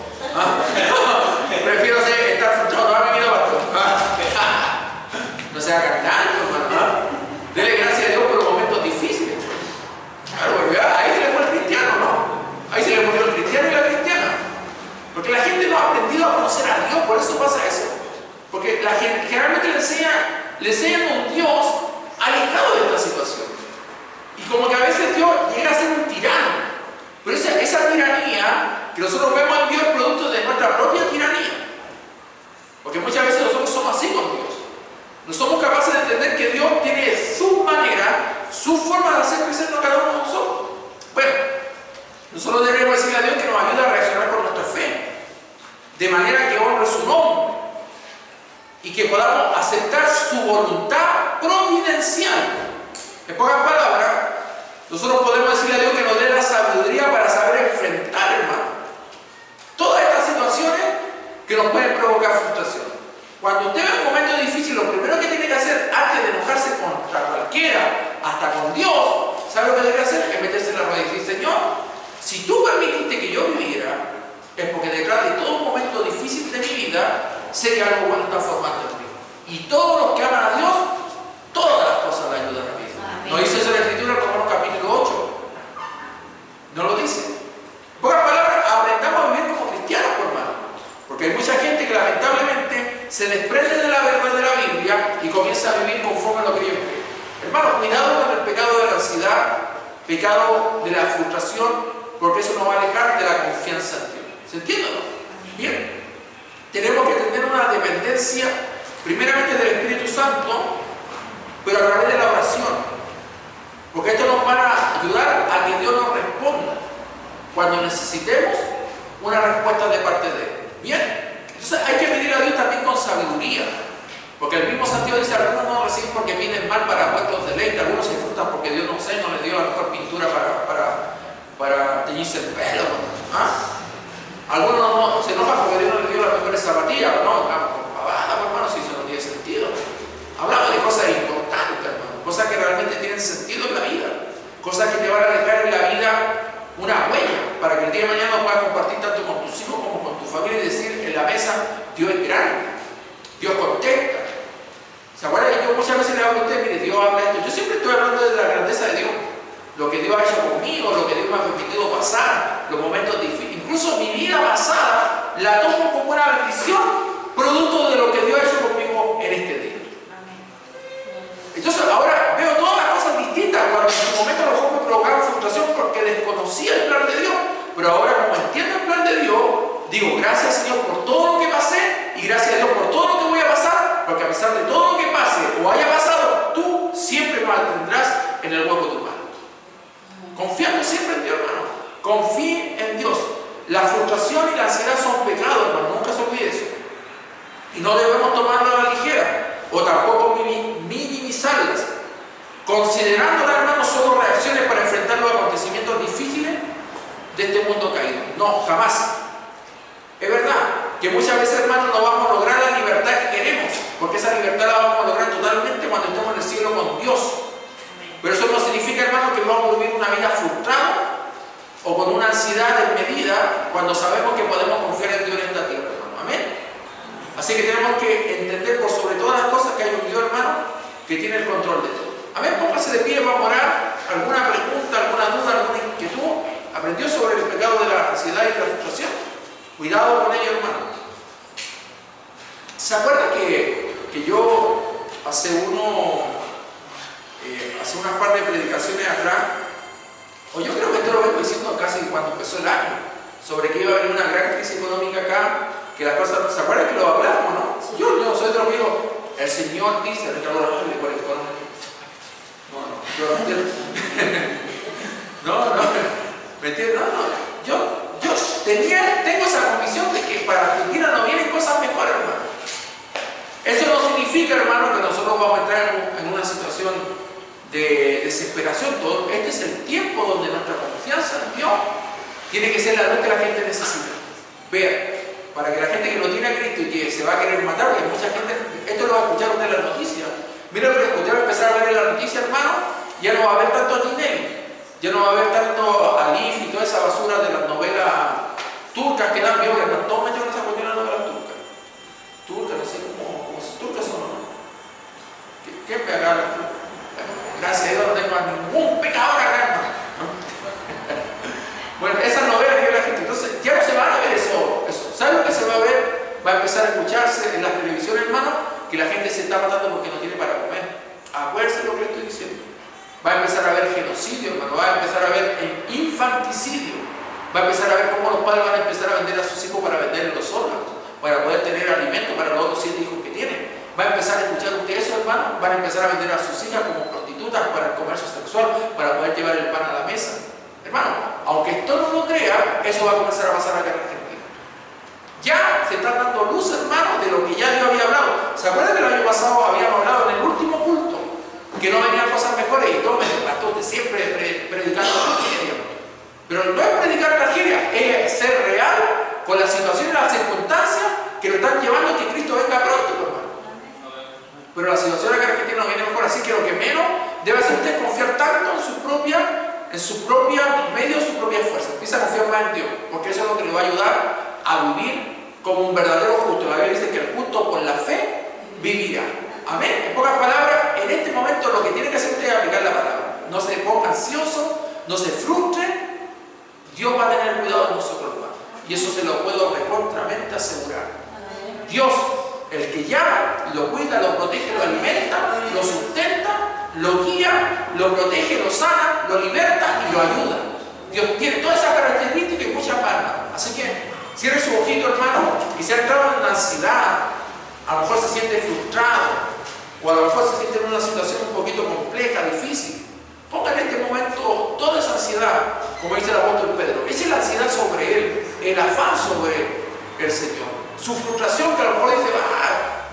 Prefiero estar frustrado toda mi vida, pastor. gente no ha aprendido a conocer a Dios, por eso pasa eso. Porque la gente generalmente le enseñan a un Dios alejado de esta situación. Y como que a veces Dios llega a ser un tirano. Pero esa tiranía que nosotros vemos en Dios es producto de nuestra propia tiranía. Porque muchas veces nosotros somos así con Dios. No somos capaces de entender que Dios tiene su manera, su forma de hacer crecer a cada uno de nosotros. Bueno, nosotros debemos decirle a Dios que nos ayude a reaccionar con nuestra fe, de manera que honre su nombre y que podamos aceptar su voluntad providencial. En pocas palabras, nosotros podemos decirle a Dios que nos dé la sabiduría para saber enfrentar, hermano, todas estas situaciones que nos pueden provocar frustración. Cuando usted ve un momento difícil, lo primero que tiene que hacer antes de enojarse contra cualquiera, hasta con Dios, ¿sabe lo que debe hacer? Es meterse en la rodilla y decir: Señor, si tú permitiste que yo viviera, es porque detrás de todo un momento difícil de mi vida, sé que algo bueno está formando en mí. Y todos los que aman a Dios, todas las cosas le ayudan a mí. ¿No dice eso la Escritura en Romanos capítulo 8? ¿No lo dice? En pocas palabras, aprendamos a vivir como cristianos, hermano. Porque hay mucha gente que lamentablemente se desprende de la verdad de la Biblia y comienza a vivir conforme a lo que ellos creen. Hermano, cuidado con el pecado de la ansiedad, pecado de la frustración, porque eso nos va a alejar de la confianza en Dios. ¿Se entiende o no? Bien. Tenemos que tener una dependencia, primeramente del Espíritu Santo, pero a través de la oración. Porque esto nos va a ayudar a que Dios nos responda cuando necesitemos una respuesta de parte de Él. Bien. Entonces hay que pedir a Dios también con sabiduría. Porque el mismo Santiago dice: algunos no reciben porque piden mal para vuestros deleites, algunos se frustran porque Dios no les dio la mejor pintura para teñirse el pelo. ¿Ah? Algunos no se enojan porque Dios no les dio las mejores zapatillas. No, hermano, si eso no tiene sentido. Hablamos de cosas importantes, hermano, cosas que realmente tienen sentido en la vida, cosas que te van a dejar en la vida una huella, para que el día de mañana puedas compartir tanto con tus hijos como con tu familia y decir en la mesa: Dios es grande, Dios contesta. ¿Se acuerdan? Yo muchas veces le hablo a usted: mire, Dios habla esto. Yo siempre estoy hablando de la grandeza de Dios, lo que Dios ha hecho conmigo, lo que Dios me ha permitido pasar, los momentos difíciles. Incluso mi vida pasada la tomo como una bendición, producto de lo que Dios ha hecho conmigo en este día. Entonces ahora veo todas las cosas distintas. Cuando en su momento a lo mejor me provocaron frustración porque desconocía el plan de Dios, pero ahora, como entiendo el plan de Dios, digo: gracias, Señor, por todo lo que pasé, y gracias a Dios por todo lo que voy a pasar, porque a pesar de todo lo que pase o haya pasado, tú siempre me mantendrás en el hueco de tu mano. Confiando siempre en Dios, hermano. Confíe en Dios. La frustración y la ansiedad son pecados, hermano. Nunca se olvide eso. Y no debemos tomarlo a la ligera, o tampoco minimizarlas, considerándolas, hermano, solo reacciones para enfrentar los acontecimientos difíciles de este mundo caído. No, jamás. Es verdad que muchas veces, hermano, no vamos a lograr la libertad que queremos, porque esa libertad la vamos a lograr totalmente cuando estemos en el cielo con Dios. Pero eso no significa, hermano, que vamos a vivir una vida frustrada o con una ansiedad desmedida cuando sabemos que podemos confiar en Dios en esta tierra, hermano. Amén. Así que tenemos que entender por sobre todas las cosas que hay un Dios, hermano, que tiene el control de todo. Amén. Póngase de pie, vamos a orar. ¿Alguna pregunta, alguna duda, alguna inquietud? ¿Aprendió sobre el pecado de la ansiedad y de la frustración? Cuidado con ello, hermano. ¿Se acuerda que yo hace unas par de predicaciones atrás, o yo creo que esto lo vengo diciendo casi cuando empezó el año, sobre que iba a haber una gran crisis económica acá, que las cosas, ¿se acuerdan que lo hablamos, no? Yo soy de los que digo: el Señor dice, Ricardo, por el económico. Yo no entiendo. No, ¿me entiendes? Yo tengo esa convicción de que para Argentina no vienen cosas mejores, hermano. Eso no significa, hermano, que nosotros vamos a entrar en una situación de desesperación. Este es el tiempo donde nuestra confianza en Dios tiene que ser la luz que la gente necesita. Vea, para que la gente que no tiene a Cristo y que se va a querer matar, porque mucha gente, esto lo va a escuchar usted en las noticias. Mira, usted va a empezar a ver en la noticia, hermano, ya no va a haber tanto Tinelli, ya no va a haber tanto Alif y toda esa basura de las novelas turcas que dan violas, no todos meten esa cuestión de las novelas turcas. Turcas, no sé cómo turcas son, ¿no? ¿Qué pegar? Gracias a Dios no tengo a ningún pecador acá, hermano. Bueno, esas novelas que ve la gente, entonces ya no se van a ver eso. ¿Saben lo que empezar a escucharse en las televisiones, hermano, que la gente se está matando porque no tiene para comer. Acuérdense lo que estoy diciendo. Va a empezar a haber genocidio, hermano, va a empezar a haber infanticidio, va a empezar a ver cómo los padres van a empezar a vender a sus hijos para vender los órganos, para poder tener alimento para los otros 7 hijos que tienen. Va a empezar a escuchar usted eso, hermano, van a empezar a vender a sus hijas como prostitutas para el comercio sexual, para poder llevar el pan a la mesa. Hermano, aunque esto no lo crea, eso va a comenzar a pasar acá en Argentina. Ya se está dando luz, hermano, de lo que ya Dios había hablado. ¿Se acuerdan que el año pasado habíamos hablado en el último culto que no venían cosas mejores? Y tomen el pastor de siempre predicando tragedia. Pero no es predicar tragedia, es ser real con la situación y las circunstancias que lo están llevando a que Cristo venga pronto, hermano. Pero la situación acá en Argentina no viene mejor, así que lo que menos debe hacer usted es confiar tanto en su propia medio, en su propia fuerza. Empieza a confiar más en Dios, porque eso es lo que le va a ayudar a vivir como un verdadero justo. La Biblia dice que el justo por la fe vivirá. Amén. En pocas palabras, en este momento lo que tiene que hacer usted es aplicar la palabra. No se ponga ansioso, no se frustre. Dios va a tener cuidado de nosotros, hermano. Y eso se lo puedo recontramente asegurar. Dios, el que llama, lo cuida, lo protege, lo alimenta, lo sustenta, lo guía, lo protege, lo sana, lo liberta y lo ayuda. Dios tiene todas esas características y muchas más. Así que cierre su ojito, hermano, y si ha entrado en ansiedad, a lo mejor se siente frustrado, o a lo mejor se siente en una situación un poquito compleja, difícil, ponga en este momento toda esa ansiedad, como dice el apóstol Pedro. Esa es la ansiedad sobre él, el afán sobre el Señor. Su frustración, que a lo mejor dice,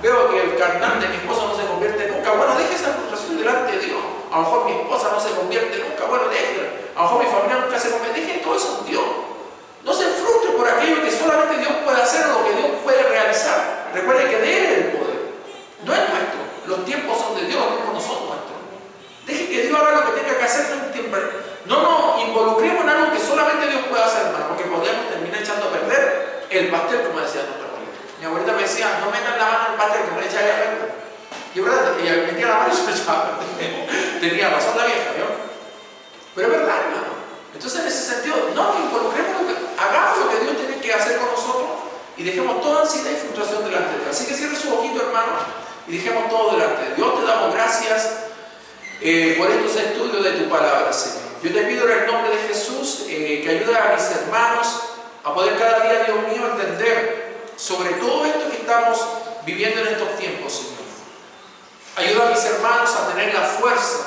veo que el carnal de mi esposa no se convierte nunca. Bueno, deje esa frustración delante de Dios. A lo mejor mi esposa no se convierte nunca. Bueno, déjela. A lo mejor mi familia nunca se convierte. Deje todo eso en Dios. No se frustre por aquello que solamente Dios puede hacer o lo que Dios puede realizar. Recuerde que de Él es el poder. No es nuestro. Los tiempos son de Dios, los tiempos no son nuestros. Deje que Dios haga lo que tenga que hacer en un tiempo. No nos involucremos en algo que solamente Dios puede hacer, hermano, porque podríamos terminar echando a perder el pastel, como decía nuestra abuelita. Mi abuelita me decía, no metan la mano en el pastel, que me echa a perder. Y es verdad, ella metía la mano y se lo echaba a perder. Tenía razón la vieja, ¿no? Pero es verdad, hermano. Entonces, en ese sentido, no nos involucremos, hagamos lo que Dios tiene que hacer con nosotros y dejemos toda ansiedad y frustración delante de Dios. Así que cierre su ojito, hermano, y dejemos todo delante de Dios. Te damos gracias por estos estudios de tu palabra, Señor. Yo te pido en el nombre de Jesús que ayude a mis hermanos a poder cada día, Dios mío, entender sobre todo esto que estamos viviendo en estos tiempos, Señor. Ayuda a mis hermanos a tener la fuerza